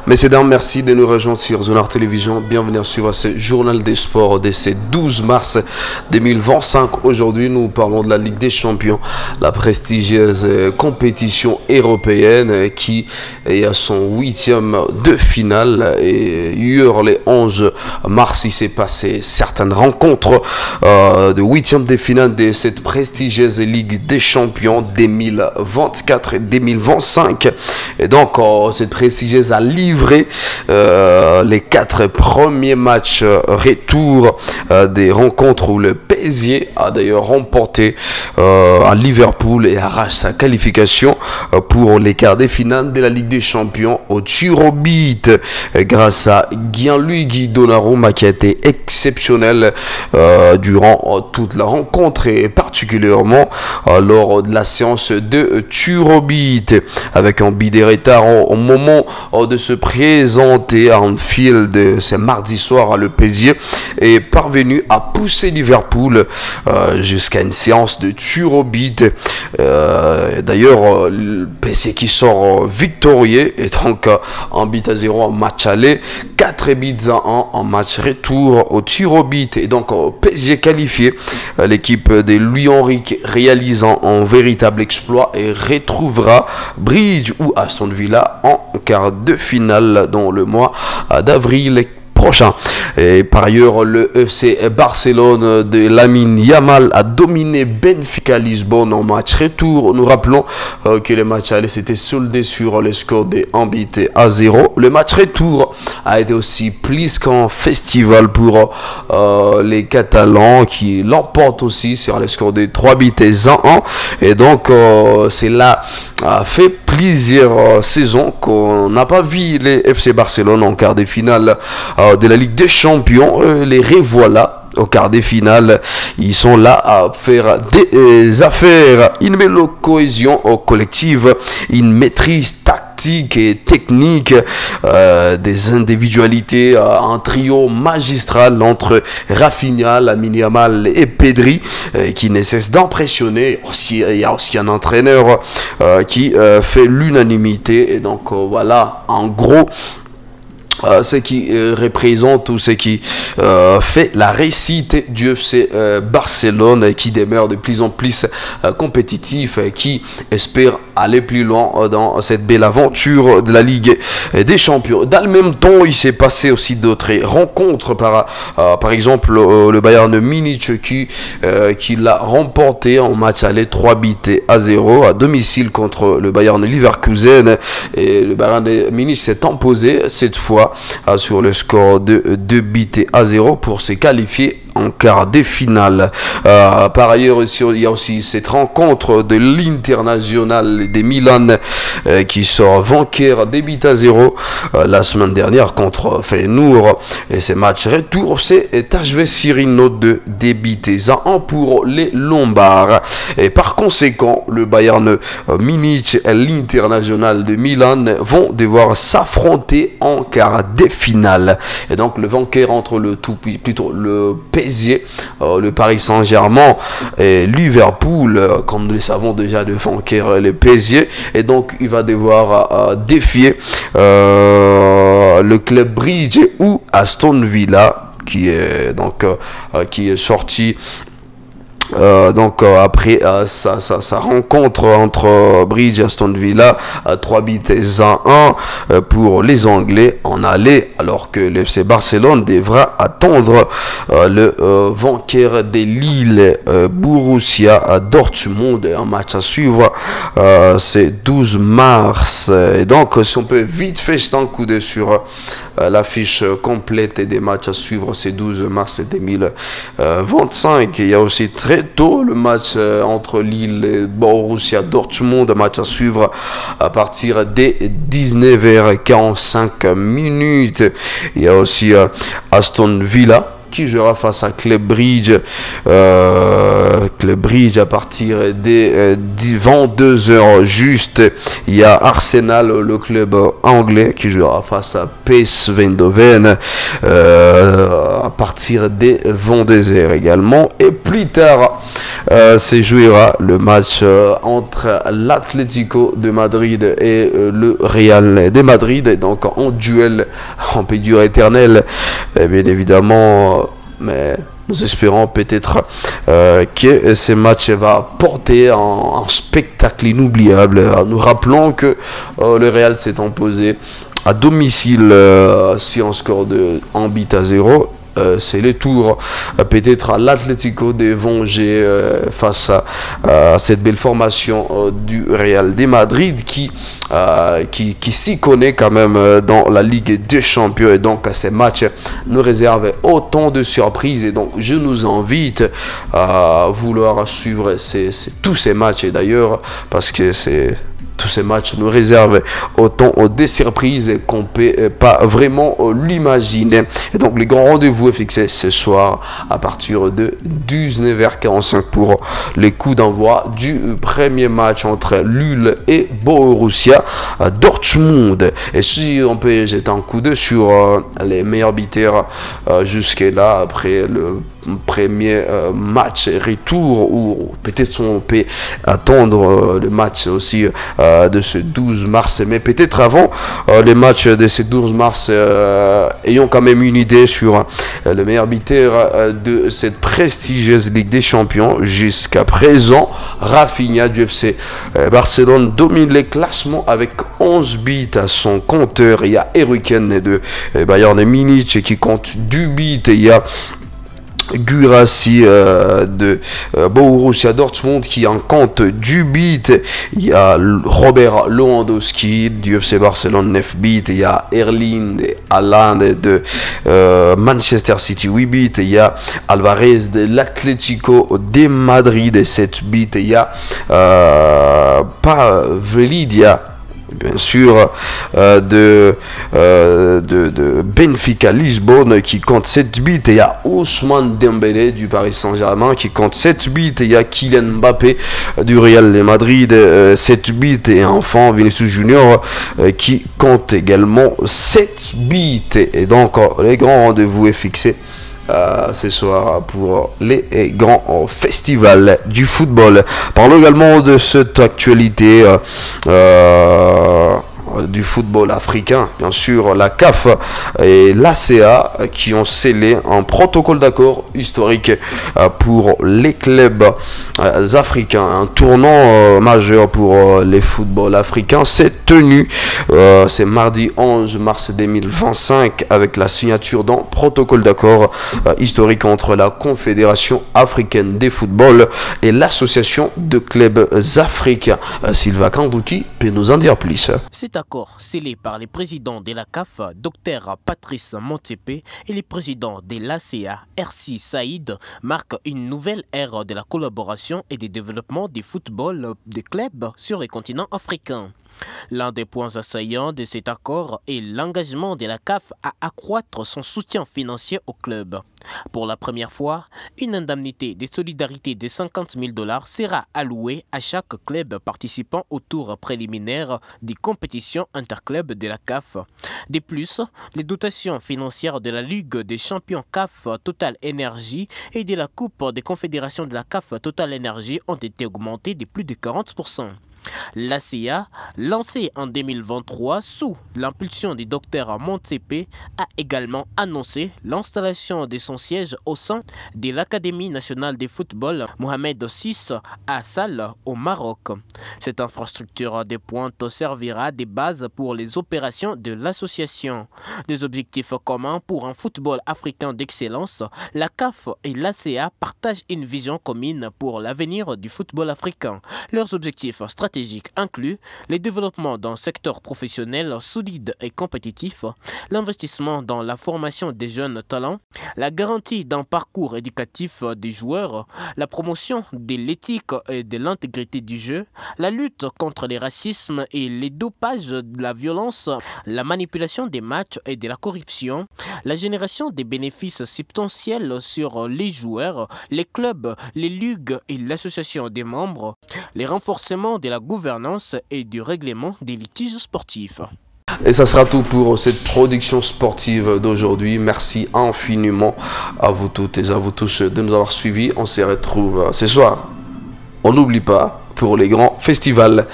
Messieurs, dames, merci de nous rejoindre sur Zonard Télévision. Bienvenue à suivre ce journal des sports de ce 12 mars 2025. Aujourd'hui, nous parlons de la Ligue des Champions, la prestigieuse compétition européenne qui est à son 8e de finale. Et hier, le 11 mars, il s'est passé certaines rencontres de 8e de finale de cette prestigieuse Ligue des Champions 2024 et 2025. Et donc, cette prestigieuse a livré les 4 premiers matchs retour des rencontres où le PSG a d'ailleurs remporté à Liverpool et arrache sa qualification pour les quarts de finale de la Ligue des Champions au tir au but grâce à Gianluigi Donnarumma qui a été exceptionnel durant toute la rencontre et particulièrement lors de la séance de tir au but avec un but de retard au moment de se présenter à Anfield ce mardi soir. Le PSG est parvenu à pousser Liverpool jusqu'à une séance de tir au but. D'ailleurs, le PSG qui sort victorieux et donc un but à 0 en match aller, 4 buts à 1 en match retour au tir au but. Et donc PSG qualifié, l'équipe de Luis Enrique réalisant un véritable exploit et retrouvera Bridge ou Aston Villa en quart de finale dans le mois d'avril prochain. Et par ailleurs, le FC Barcelone de Lamine Yamal a dominé Benfica Lisbonne en match retour. Nous rappelons que le match aller s'était soldé sur le score de 1 but à 0. Le match retour a été aussi plus qu'un festival pour les Catalans qui l'emportent aussi sur le score de 3 buts à 1. Et donc, c'est là fait plusieurs saisons qu'on n'a pas vu les FC Barcelone en quart de finale de la Ligue des Champions. Les revoilà au quart des finales. Ils sont là à faire des affaires, une belle cohésion collective, une maîtrise tactique et technique, des individualités, un trio magistral entre Rafinha, Lamine Yamal et Pedri qui ne cesse d'impressionner. Il y a aussi un entraîneur qui fait l'unanimité et donc voilà en gros ce qui représente ou ce qui fait la réussite du FC Barcelone qui demeure de plus en plus compétitif, qui espère aller plus loin dans cette belle aventure de la Ligue des Champions. Dans le même temps, il s'est passé aussi d'autres rencontres, par exemple le Bayern Munich qui l'a remporté en match aller 3 buts à 0 à domicile contre le Bayern Leverkusen, et le Bayern Munich s'est imposé cette fois sur le score de 2 buts à 0 pour se qualifier en quart de finale. Par ailleurs, il y a aussi cette rencontre de l'International de Milan qui sort vainqueur des buts à 0 la semaine dernière contre Feyenoord. Et ce match retour, c'est HV Sirino de buts à 1 pour les Lombards. Et par conséquent, le Bayern Munich et l'International de Milan vont devoir s'affronter en quart de finale. Et donc le vainqueur entre le PSG, le Paris Saint-Germain et Liverpool, comme nous le savons déjà, de vainqueur le PSG, et donc il va devoir défier le club Bridge ou Aston Villa qui est sorti après sa rencontre entre Bridge et Aston Villa, 3 buts à 1 pour les Anglais en aller, alors que le FC Barcelone devra attendre le vainqueur de Lille, Borussia Dortmund, un match à suivre c'est 12 mars. Et donc si on peut vite faire un coup d'œil sur l'affiche complète des matchs à suivre, c'est 12 mars 2025. Il y a aussi très tôt le match entre Lille et Borussia Dortmund, un match à suivre à partir des 19h45. Il y a aussi Aston Villa qui jouera face à Club Bridge. Club Bridge à partir des 22h juste. Il y a Arsenal, le club anglais, qui jouera face à PSV Eindhoven à partir des 22h également. Et plus tard, se jouera le match entre l'Atlético de Madrid et le Real de Madrid. Et donc en duel, en peut dire éternel, et bien évidemment, mais nous espérons peut-être que ce match va porter un spectacle inoubliable. Nous rappelons que le Real s'est imposé à domicile sur un score de 1-0. C'est le tour peut-être à l'Atlético de venger face à cette belle formation du Real de Madrid qui s'y connaît quand même dans la Ligue des Champions, et donc ces matchs nous réservent autant de surprises, et donc je nous invite à vouloir suivre tous ces matchs, et d'ailleurs parce que tous ces matchs nous réservent autant des surprises qu'on ne peut pas vraiment l'imaginer. Et donc, le grand rendez-vous est fixé ce soir à partir de 19h45 pour les coups d'envoi du premier match entre Lille et Borussia Dortmund. Et si on peut jeter un coup d'œil sur les meilleurs buteurs jusque-là, après le premier match retour, ou peut-être on peut attendre le match aussi de ce 12 mars, mais peut-être avant les matchs de ce 12 mars, ayons quand même une idée sur le meilleur buteur de cette prestigieuse Ligue des Champions jusqu'à présent. Rafinha du FC Barcelone domine les classements avec 11 buts à son compteur. Il y a Eriksen de Bayern Munich qui compte 2 buts, il y a Guirassy de Borussia Dortmund qui en compte du but. Il y a Robert Lewandowski du FC Barcelone 9 buts. Il y a Erling Haaland de Manchester City 8 buts. Il y a Alvarez de l'Atlético de Madrid 7 buts. Il y a Pavlidia, bien sûr, de Benfica Lisbonne qui compte 7 buts. Et il y a Ousmane Dembélé du Paris Saint-Germain qui compte 7 buts. Et il y a Kylian Mbappé du Real de Madrid 7 buts. Et enfin Vinicius Junior qui compte également 7 buts. Et donc les grands rendez-vous est fixé ce soir pour les grands festivals du football. Parlons également de cette actualité du football africain. Bien sûr, la CAF et l'ACA qui ont scellé un protocole d'accord historique pour les clubs africains. Un tournant majeur pour les footballs africains s'est tenu c'est mardi 11 mars 2025 avec la signature d'un protocole d'accord historique entre la Confédération africaine des footballs et l'association de clubs africains. Sylvain Kandouki peut nous en dire plus. Cet accord scellé par les présidents de la CAF, Dr Patrice Motsepe, et les présidents de l'ACA, Hersi Saïd, marque une nouvelle ère de la collaboration et du développement du football des clubs sur le continent africain. L'un des points assaillants de cet accord est l'engagement de la CAF à accroître son soutien financier au club. Pour la première fois, une indemnité de solidarité de 50 000 $ sera allouée à chaque club participant au tour préliminaire des compétitions interclubs de la CAF. De plus, les dotations financières de la Ligue des champions CAF Total Energy et de la Coupe des confédérations de la CAF Total Energy ont été augmentées de plus de 40%. L'ACA, lancée en 2023 sous l'impulsion du Dr Motsepe, a également annoncé l'installation de son siège au sein de l'Académie nationale de football Mohamed VI à Sal au Maroc. Cette infrastructure de pointe servira de base pour les opérations de l'association. Des objectifs communs pour un football africain d'excellence, la CAF et l'ACA partagent une vision commune pour l'avenir du football africain. Leurs objectifs stratégiques stratégiques incluent les développements d'un secteur professionnel solide et compétitif, l'investissement dans la formation des jeunes talents, la garantie d'un parcours éducatif des joueurs, la promotion de l'éthique et de l'intégrité du jeu, la lutte contre les racismes et les dopages de la violence, la manipulation des matchs et de la corruption, la génération des bénéfices substantiels sur les joueurs, les clubs, les ligues et l'association des membres, les renforcements de la gouvernance et du règlement des litiges sportifs. Et ça sera tout pour cette production sportive d'aujourd'hui. Merci infiniment à vous toutes et à vous tous de nous avoir suivis. On se retrouve ce soir. On n'oublie pas pour les grands festivals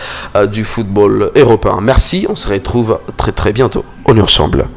du football européen. Merci, on se retrouve très bientôt. On est ensemble.